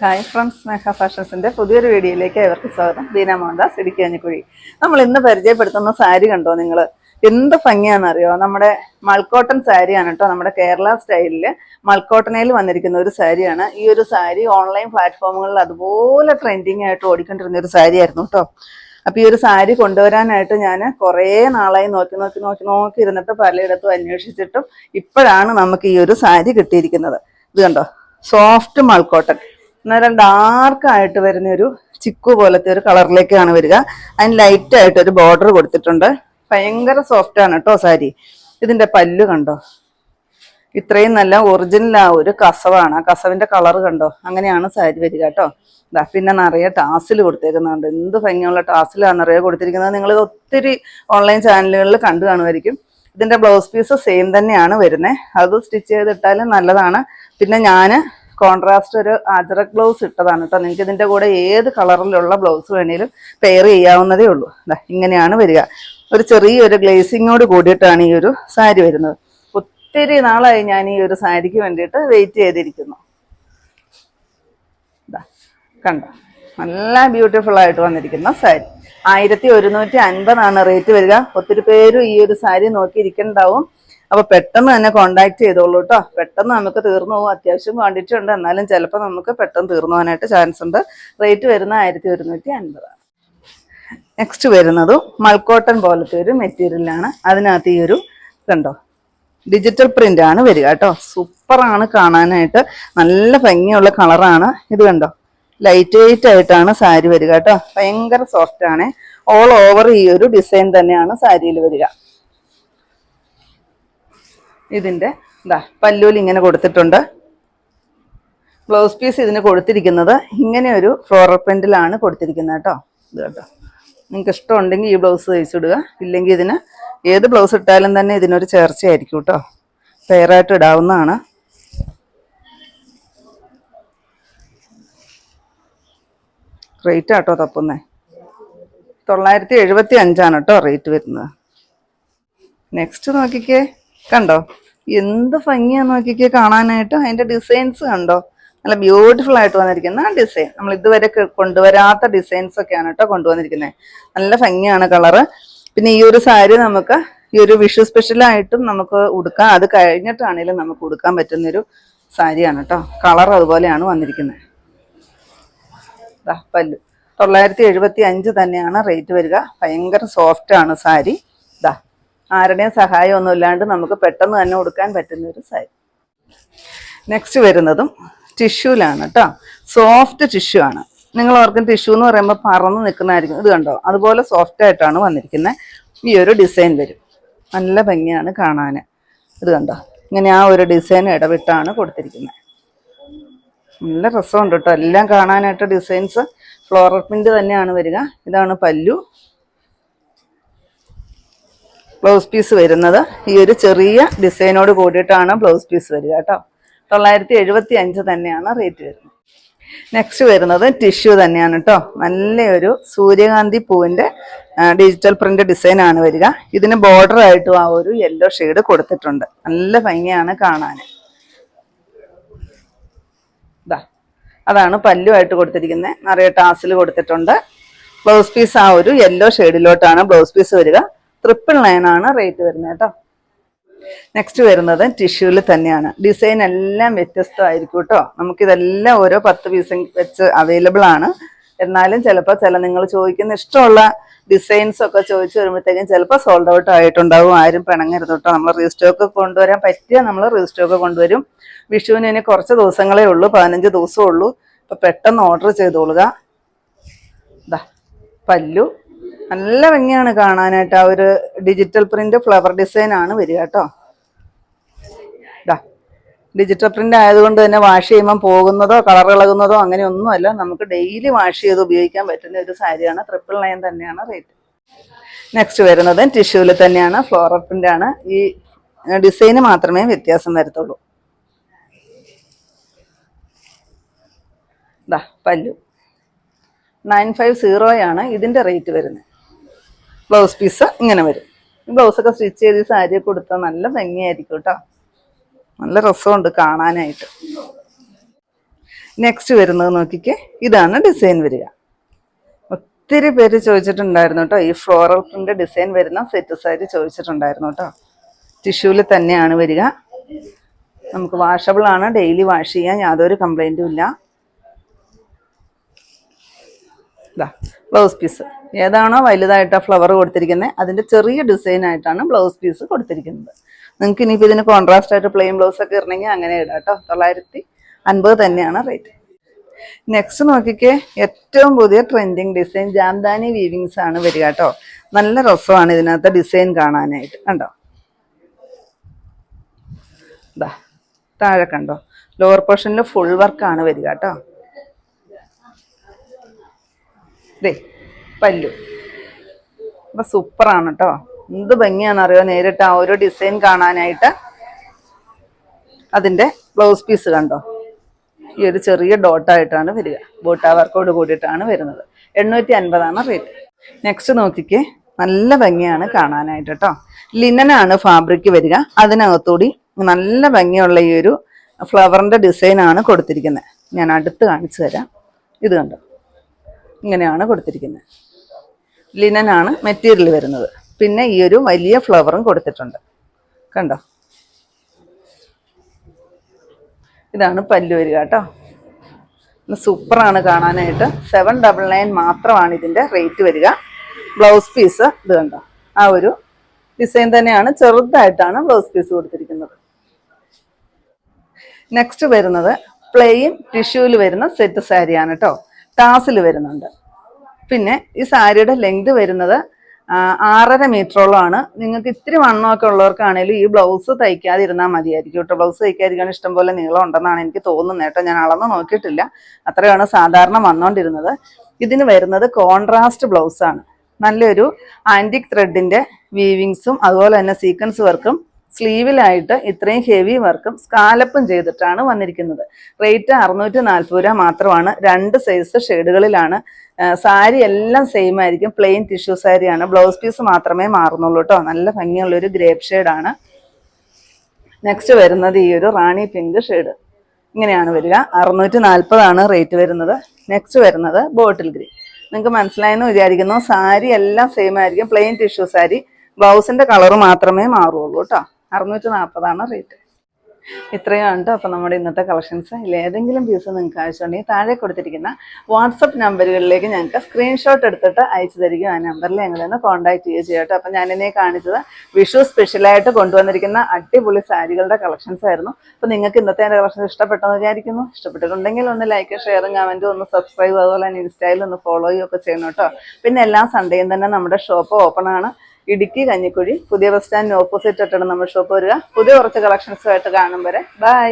Hi friends, മേഘ ഫാഷൻസിൻ്റെ പുതിയൊരു വീഡിയോയിലേക്ക് ഏവർക്കും സ്വാഗതം. ബീന മോഹൻദാസ്, ഇടുക്കി കഞ്ഞിക്കുഴി. നമ്മൾ ഇന്ന് പരിചയപ്പെടുത്തുന്ന സാരി കണ്ടോ നിങ്ങൾ? എന്ത് ഭംഗിയാണെന്നറിയോ? നമ്മുടെ മൾക്കോട്ടൺ സാരിയാണ് കേട്ടോ. നമ്മുടെ കേരള സ്റ്റൈലിൽ മൾക്കോട്ടണയിൽ വന്നിരിക്കുന്ന ഒരു സാരിയാണ്. ഈ ഒരു സാരി ഓൺലൈൻ പ്ലാറ്റ്ഫോമുകളിൽ അതുപോലെ ട്രെൻഡിങ് ആയിട്ട് ഓടിക്കൊണ്ടിരുന്ന ഒരു സാരി ആയിരുന്നു കേട്ടോ. അപ്പോൾ ഈ ഒരു സാരി കൊണ്ടുവരാനായിട്ട് ഞാൻ കുറേ നാളായി നോക്കി ഇരുന്നിട്ട് പലയിടത്തും അന്വേഷിച്ചിട്ടും ഇപ്പോഴാണ് നമുക്ക് ഈ ഒരു സാരി കിട്ടിയിരിക്കുന്നത്. ഇത് കണ്ടോ, സോഫ്റ്റ് മൾക്കോട്ടൺ, അന്നേരം ഡാർക്കായിട്ട് വരുന്ന ഒരു ചിക്കു പോലത്തെ ഒരു കളറിലേക്കാണ് വരിക. അതിന് ലൈറ്റായിട്ട് ഒരു ബോർഡർ കൊടുത്തിട്ടുണ്ട്. ഭയങ്കര സോഫ്റ്റ് ആണ് കേട്ടോ സാരി. ഇതിൻ്റെ പല്ലു കണ്ടോ, ഇത്രയും നല്ല ഒറിജിനൽ ആ ഒരു കസവാണ്. ആ കസവിൻ്റെ കളർ കണ്ടോ, അങ്ങനെയാണ് സാരി വരിക കേട്ടോ. ഇതാ പിന്നെ നിറയെ ടാസിൽ കൊടുത്തേക്കുന്നുണ്ട്. എന്ത് ഭംഗിയുള്ള ടാസിലാണ് നിറയെ കൊടുത്തിരിക്കുന്നത്. നിങ്ങളിത് ഒത്തിരി ഓൺലൈൻ ചാനലുകളിൽ കണ്ടു കാണുമായിരിക്കും. ഇതിൻ്റെ ബ്ലൗസ് പീസ് സെയിം തന്നെയാണ് വരുന്നത്. അത് സ്റ്റിച്ച് ചെയ്തിട്ടാലും നല്ലതാണ്. പിന്നെ ഞാൻ കോൺട്രാസ്റ്റ് ഒരു അജറക് ബ്ലൗസ് ഇട്ടതാണ് കേട്ടോ. നിങ്ങൾക്ക് ഇതിൻ്റെ കൂടെ ഏത് കളറിലുള്ള ബ്ലൗസ് വേണേലും പെയർ ചെയ്യാവുന്നതേ ഉള്ളൂ. ഇങ്ങനെയാണ് വരിക. ഒരു ചെറിയൊരു ഗ്ലേസിങ്ങോട് കൂടിയിട്ടാണ് ഈ ഒരു സാരി വരുന്നത്. ഒത്തിരി നാളായി ഞാൻ ഈ ഒരു സാരിക്ക് വേണ്ടിയിട്ട് വെയിറ്റ് ചെയ്തിരിക്കുന്നു. കണ്ടോ, നല്ല ബ്യൂട്ടിഫുൾ ആയിട്ട് വന്നിരിക്കുന്ന സാരി. 1150 റേറ്റ് വരിക. ഒത്തിരി പേരും ഈ ഒരു സാരി നോക്കിയിരിക്കുന്നുണ്ടാവും. അപ്പോൾ പെട്ടെന്ന് തന്നെ കോണ്ടാക്ട് ചെയ്തോളൂ കേട്ടോ. പെട്ടെന്ന് നമുക്ക് തീർന്നു പോകും. അത്യാവശ്യം ക്വാണ്ടിറ്റി ഉണ്ട്, എന്നാലും ചിലപ്പോൾ നമുക്ക് പെട്ടെന്ന് തീർന്നു പോകാനായിട്ട് ചാൻസ് ഉണ്ട്. റേറ്റ് വരുന്ന 1150. നെക്സ്റ്റ് വരുന്നതും മൾക്കോട്ടൺ പോലത്തെ ഒരു മെറ്റീരിയലാണ്. അതിനകത്ത് ഈ ഒരു കണ്ടോ, ഡിജിറ്റൽ പ്രിന്റ് ആണ് വരിക കേട്ടോ. സൂപ്പറാണ് കാണാനായിട്ട്, നല്ല ഭംഗിയുള്ള കളറാണ്. ഇത് കണ്ടോ, ലൈറ്റ് വെയിറ്റ് ആയിട്ടാണ് സാരി വരിക കേട്ടോ. ഭയങ്കര സോഫ്റ്റ് ആണ്. ഓൾ ഓവർ ഈ ഒരു ഡിസൈൻ തന്നെയാണ് സാരിയിൽ വരിക. ഇതിൻ്റെ പല്ലൂൽ ഇങ്ങനെ കൊടുത്തിട്ടുണ്ട്. ബ്ലൗസ് പീസ് ഇതിന് കൊടുത്തിരിക്കുന്നത് ഇങ്ങനെ ഒരു ഫ്ലോറൽ പ്രിന്റിലാണ് കൊടുത്തിരിക്കുന്നത് കേട്ടോ. ഇത് കേട്ടോ, നിങ്ങൾക്ക് ഇഷ്ടമുണ്ടെങ്കിൽ ഈ ബ്ലൗസ് തയ്ച്ചിടുക. ഇല്ലെങ്കിൽ ഇതിന് ഏത് ബ്ലൗസ് ഇട്ടാലും തന്നെ ഇതിനൊരു ചേർച്ചയായിരിക്കും കേട്ടോ. പെയറായിട്ട് ഇടാവുന്നതാണ്. റേറ്റ് ആട്ടോ തപ്പുന്നേ. 975 കേട്ടോ റേറ്റ് വരുന്നത്. നെക്സ്റ്റ് നോക്കിക്കേ, കണ്ടോ എന്ത് ഭംഗിയാന്ന് നോക്കിക്കേ കാണാനായിട്ട്. അതിൻ്റെ ഡിസൈൻസ് കണ്ടോ, നല്ല ബ്യൂട്ടിഫുൾ ആയിട്ട് വന്നിരിക്കുന്ന ആ ഡിസൈൻ. നമ്മൾ ഇതുവരെ കൊണ്ടുവരാത്ത ഡിസൈൻസ് ഒക്കെയാണ് കേട്ടോ കൊണ്ടുവന്നിരിക്കുന്നത്. നല്ല ഭംഗിയാണ് കളറ്. പിന്നെ ഈ ഒരു സാരി നമുക്ക് ഈ ഒരു വിഷു സ്പെഷ്യലായിട്ടും നമുക്ക് ഉടുക്കാം. അത് കഴിഞ്ഞിട്ടാണെങ്കിലും നമുക്ക് ഉടുക്കാൻ പറ്റുന്നൊരു സാരിയാണ് കേട്ടോ. കളർ അതുപോലെയാണ് വന്നിരിക്കുന്നത്. പല്ലു 975 തന്നെയാണ് റേറ്റ് വരിക. ഭയങ്കര സോഫ്റ്റ് ആണ് സാരി. ആരുടെയും സഹായമൊന്നും ഇല്ലാണ്ട് നമുക്ക് പെട്ടെന്ന് തന്നെ ഉടുക്കാൻ പറ്റുന്ന ഒരു സാരി. നെക്സ്റ്റ് വരുന്നതും ടിഷ്യൂലാണ് കേട്ടോ. സോഫ്റ്റ് ടിഷ്യൂ ആണ്. നിങ്ങൾ ഓർക്കും ടിഷ്യൂ എന്ന് പറയുമ്പോൾ പറന്ന് നിൽക്കുന്നതായിരിക്കും. ഇത് കണ്ടോ, അതുപോലെ സോഫ്റ്റ് ആയിട്ടാണ് വന്നിരിക്കുന്നത്. ഈ ഒരു ഡിസൈൻ വരും. നല്ല ഭംഗിയാണ് കാണാൻ. ഇത് കണ്ടോ, ഇങ്ങനെ ആ ഒരു ഡിസൈൻ ഇടവിട്ടാണ് കൊടുത്തിരിക്കുന്നത്. നല്ല രസമുണ്ട് കേട്ടോ എല്ലാം കാണാനായിട്ട്. ഡിസൈൻസ് ഫ്ലോറൽ പ്രിന്റ് തന്നെയാണ് വരിക. ഇതാണ് പല്ലു. ബ്ലൗസ് പീസ് വരുന്നത് ഈ ഒരു ചെറിയ ഡിസൈനോട് കൂടിയിട്ടാണ് ബ്ലൗസ് പീസ് വരിക കേട്ടോ. 975 തന്നെയാണ് റേറ്റ് വരുന്നത്. നെക്സ്റ്റ് വരുന്നത് ടിഷ്യൂ തന്നെയാണ് കേട്ടോ. നല്ലൊരു സൂര്യകാന്തി പൂവിൻ്റെ ഡിജിറ്റൽ പ്രിന്റ് ഡിസൈൻ ആണ് വരിക. ഇതിന് ബോർഡർ ആയിട്ടും ആ ഒരു യെല്ലോ ഷെയ്ഡ് കൊടുത്തിട്ടുണ്ട്. നല്ല ഭംഗിയാണ് കാണാൻ. അതാണ് പല്ലുമായിട്ട് കൊടുത്തിരിക്കുന്നത്. നിറയെ ടാസിൽ കൊടുത്തിട്ടുണ്ട്. ബ്ലൗസ് പീസ് ആ ഒരു യെല്ലോ ഷെയ്ഡിലോട്ടാണ് ബ്ലൗസ് പീസ് വരിക. 999 റേറ്റ് വരുന്നത് കേട്ടോ. നെക്സ്റ്റ് വരുന്നത് ടിഷ്യൂവിൽ തന്നെയാണ്. ഡിസൈൻ എല്ലാം വ്യത്യസ്തമായിരിക്കും കേട്ടോ. നമുക്കിതെല്ലാം ഓരോ 10 പീസ് വെച്ച് അവൈലബിൾ ആണ്. എന്നാലും ചിലപ്പോൾ നിങ്ങൾ ചോദിക്കുന്ന ഇഷ്ടമുള്ള ഡിസൈൻസ് ഒക്കെ ചോദിച്ചു വരുമ്പോഴത്തേക്കും ചിലപ്പോൾ സോൾഡ് ഔട്ട് ആയിട്ടുണ്ടാവും. ആരും പിണങ്ങരുത് കേട്ടോ. നമ്മൾ റീസ്റ്റോക്ക് കൊണ്ടുവരാൻ പറ്റിയ നമ്മൾ റീസ്റ്റോക്ക് കൊണ്ടുവരും. വിഷുവിന് ഇനി കുറച്ച് ദിവസങ്ങളേ ഉള്ളൂ, 15 ദിവസമേ ഉള്ളൂ. അപ്പോൾ പെട്ടെന്ന് ഓർഡർ ചെയ്തോളുക. പല്ലു നല്ല ഭംഗിയാണ് കാണാനായിട്ട്. ആ ഒരു ഡിജിറ്റൽ പ്രിന്റ് ഫ്ലവർ ഡിസൈൻ ആണ് വരിക കേട്ടോ. ഡിജിറ്റൽ പ്രിന്റ് ആയതുകൊണ്ട് തന്നെ വാഷ് ചെയ്യുമ്പോൾ പോകുന്നതോ കളർ ഇളകുന്നതോ അങ്ങനെയൊന്നുമല്ല. നമുക്ക് ഡെയിലി വാഷ് ചെയ്ത് ഉപയോഗിക്കാൻ പറ്റുന്ന ഒരു സാരിയാണ്. 999 തന്നെയാണ് റേറ്റ്. നെക്സ്റ്റ് വരുന്നത് ടിഷ്യൂവിൽ തന്നെയാണ്. ഫ്ലോറൽ പ്രിന്റ് ആണ്. ഈ ഡിസൈന് മാത്രമേ വ്യത്യാസം വരത്തുള്ളൂ. പല്ലു 950 ഇതിൻ്റെ റേറ്റ് വരുന്നത്. ബ്ലൗസ് പീസ് ഇങ്ങനെ വരും. ഈ ബ്ലൗസൊക്കെ സ്റ്റിച്ച് ചെയ്ത് സാരി കൊടുത്താൽ നല്ല ഭംഗിയായിരിക്കും കേട്ടോ. നല്ല രസമുണ്ട് കാണാനായിട്ട്. നെക്സ്റ്റ് വരുന്നത് നോക്കിക്കേ, ഇതാണ് ഡിസൈൻ വരിക. ഒത്തിരി പേര് ചോദിച്ചിട്ടുണ്ടായിരുന്നു കേട്ടോ, ഈ ഫ്ലോറൽ പ്രിന്റ് ഡിസൈൻ വരുന്ന സെറ്റ് സാരി ചോദിച്ചിട്ടുണ്ടായിരുന്നു കേട്ടോ. ടിഷ്യൂല് തന്നെയാണ് വരിക. നമുക്ക് വാഷബിൾ ആണ്, ഡെയിലി വാഷ് ചെയ്യാൻ യാതൊരു കംപ്ലൈൻറ്റും ഇല്ല. ഇതാ ബ്ലൗസ് പീസ്, ഏതാണോ വലുതായിട്ട് ഫ്ലവർ കൊടുത്തിരിക്കുന്നത് അതിൻ്റെ ചെറിയ ഡിസൈൻ ആയിട്ടാണ് ബ്ലൗസ് പീസ് കൊടുത്തിരിക്കുന്നത്. നിങ്ങൾക്ക് ഇനിയിപ്പോൾ ഇതിന് കോൺട്രാസ്റ്റ് ആയിട്ട് പ്ലെയിൻ ബ്ലൗസ് ഒക്കെ ഇടണമെങ്കിൽ അങ്ങനെ ഇടാം കേട്ടോ. 950 തന്നെയാണ് റേറ്റ്. നെക്സ്റ്റ് നോക്കിക്കേ, ഏറ്റവും പുതിയ ട്രെൻഡിങ് ഡിസൈൻ ജാംദാനി വീവിങ്സ് ആണ് വരിക കേട്ടോ. നല്ല രസമാണ് ഇതിനകത്ത് ഡിസൈൻ കാണാനായിട്ട്. കണ്ടോ, ഇതാ താഴെ കണ്ടോ, ലോവർ പോർഷനിൽ ഫുൾ വർക്കാണ് വരിക കേട്ടോ. ദേ പല്ലു അപ്പം സൂപ്പറാണ് കേട്ടോ. എന്ത് ഭംഗിയാണെന്നറിയോ നേരിട്ട് ആ ഒരു ഡിസൈൻ കാണാനായിട്ട്. അതിൻ്റെ ബ്ലൗസ് പീസ് കണ്ടോ, ഈ ഒരു ചെറിയ ഡോട്ടായിട്ടാണ് വരിക. ബോട്ടാ വർക്കോട് കൂടിയിട്ടാണ് വരുന്നത്. 850 റേറ്റ്. നെക്സ്റ്റ് നോക്കിക്കേ, നല്ല ഭംഗിയാണ് കാണാനായിട്ട് കേട്ടോ. ലിനനാണ് ഫാബ്രിക് വരിക. അതിനകത്തൂടി നല്ല ഭംഗിയുള്ള ഈ ഒരു ഫ്ലവറിൻ്റെ ഡിസൈനാണ് കൊടുത്തിരിക്കുന്നത്. ഞാൻ അടുത്ത് കാണിച്ചു തരാം. ഇത് കണ്ടോ, ഇങ്ങനെയാണ് കൊടുത്തിരിക്കുന്നത്. ലിനനാണ് മെറ്റീരിയൽ വരുന്നത്. പിന്നെ ഈ ഒരു വലിയ ഫ്ലവറും കൊടുത്തിട്ടുണ്ട് കണ്ടോ. ഇതാണ് പല്ലു വരിക കേട്ടോ. സൂപ്പറാണ് കാണാനായിട്ട്. 799 മാത്രമാണ് ഇതിൻ്റെ റേറ്റ് വരിക. ബ്ലൗസ് പീസ് ഇത് കണ്ടോ, ആ ഒരു ഡിസൈൻ തന്നെയാണ്, ചെറുതായിട്ടാണ് ബ്ലൗസ് പീസ് കൊടുത്തിരിക്കുന്നത്. നെക്സ്റ്റ് വരുന്നത് പ്ലെയിൻ ടിഷ്യൂവിൽ വരുന്ന സെറ്റ് സാരിയാണ് കേട്ടോ. ടാസിൽ വരുന്നുണ്ട്. പിന്നെ ഈ സാരിയുടെ ലെങ്ത് വരുന്നത് 6.5 മീറ്ററോളമാണ്. നിങ്ങൾക്ക് ഇത്തിരി വണ്ണമൊക്കെ ഉള്ളവർക്കാണെങ്കിലും ഈ ബ്ലൗസ് തയ്ക്കാതിരുന്നാൽ മതിയായിരിക്കും കേട്ടോ. ബ്ലൗസ് തയ്ക്കാതിരിക്കാൻ ഇഷ്ടംപോലെ നീളം ഉണ്ടെന്നാണ് എനിക്ക് തോന്നുന്നത് കേട്ടോ. ഞാൻ അളന്ന് നോക്കിയിട്ടില്ല. അത്രയാണ് സാധാരണ വന്നുകൊണ്ടിരുന്നത്. ഇതിന് വരുന്നത് കോൺട്രാസ്റ്റ് ബ്ലൗസാണ്. നല്ലൊരു ആൻറ്റിക് ത്രെഡിൻ്റെ വീവിങ്സും അതുപോലെ തന്നെ സീക്വൻസ് വർക്കും സ്ലീവിലായിട്ട് ഇത്രയും ഹെവി വർക്കും സ്കാലപ്പും ചെയ്തിട്ടാണ് വന്നിരിക്കുന്നത്. റേറ്റ് 640 രൂപ മാത്രമാണ്. 2 സൈസ് ഷെയ്ഡുകളിലാണ്. സാരി എല്ലാം സെയിം ആയിരിക്കും. പ്ലെയിൻ ടിഷ്യൂ സാരിയാണ്. ബ്ലൗസ് പീസ് മാത്രമേ മാറുന്നുള്ളൂ കേട്ടോ. നല്ല ഭംഗിയുള്ളൊരു ഗ്രേപ്പ് ഷെയ്ഡാണ്. നെക്സ്റ്റ് വരുന്നത് ഈ ഒരു റാണി പിങ്ക് ഷെയ്ഡ്. ഇങ്ങനെയാണ് വരിക. 640 റേറ്റ് വരുന്നത്. നെക്സ്റ്റ് വരുന്നത് ബോട്ടിൽ ഗ്രീൻ. നിങ്ങൾക്ക് മനസ്സിലായെന്ന് വിചാരിക്കുന്നു. സാരി എല്ലാം സെയിം ആയിരിക്കും. Plain tissue sari. ബ്ലൗസിൻ്റെ കളർ മാത്രമേ മാറുള്ളൂ കേട്ടോ. 640 റേറ്റ്. ഇത്രയാണ് കേട്ടോ അപ്പോൾ നമ്മുടെ ഇന്നത്തെ കളക്ഷൻസ്. ഏതെങ്കിലും പീസ് നിങ്ങൾക്ക് ആവശ്യമുണ്ടെങ്കിൽ താഴെ കൊടുത്തിരിക്കുന്ന വാട്സപ്പ് നമ്പറുകളിലേക്ക് ഞങ്ങൾക്ക് സ്ക്രീൻഷോട്ട് എടുത്തിട്ട് അയച്ചു തരികയും ആ നമ്പറിൽ ഞങ്ങളൊന്ന് കോൺടാക്ട് ചെയ്യുക കേട്ടോ. അപ്പം ഞാനിന്നെ കാണിച്ചത് വിഷു സ്പെഷ്യലായിട്ട് കൊണ്ടുവന്നിരിക്കുന്ന അടിപൊളി സാരികളുടെ കളക്ഷൻസ് ആയിരുന്നു. അപ്പോൾ നിങ്ങൾക്ക് ഇന്നത്തെ എൻ്റെ കളക്ഷൻസ് ഇഷ്ടപ്പെട്ടെന്ന് വിചാരിക്കുന്നു. ഇഷ്ടപ്പെട്ടിട്ടുണ്ടെങ്കിൽ ഒന്ന് ലൈക്ക്, ഷെയറും കമൻറ്റും, ഒന്ന് സബ്സ്ക്രൈബ്, അതുപോലെ തന്നെ ഇൻസ്റ്റയിൽ ഒന്ന് ഫോളോ ചെയ്യുകയൊക്കെ ചെയ്യണം കേട്ടോ. പിന്നെ എല്ലാ സൺഡേയും തന്നെ നമ്മുടെ ഷോപ്പ് ഓപ്പൺ ആണ്. ഇടുക്കി കഞ്ഞിക്കുഴി പുതിയ ബസ് സ്റ്റാൻഡിന് ഓപ്പോസിറ്റ് ആയിട്ടാണ് നമ്മുടെ ഷോപ്പ് വരിക. പുതിയ കുറച്ച് കളക്ഷൻസുമായിട്ട് കാണും വരെ ബൈ.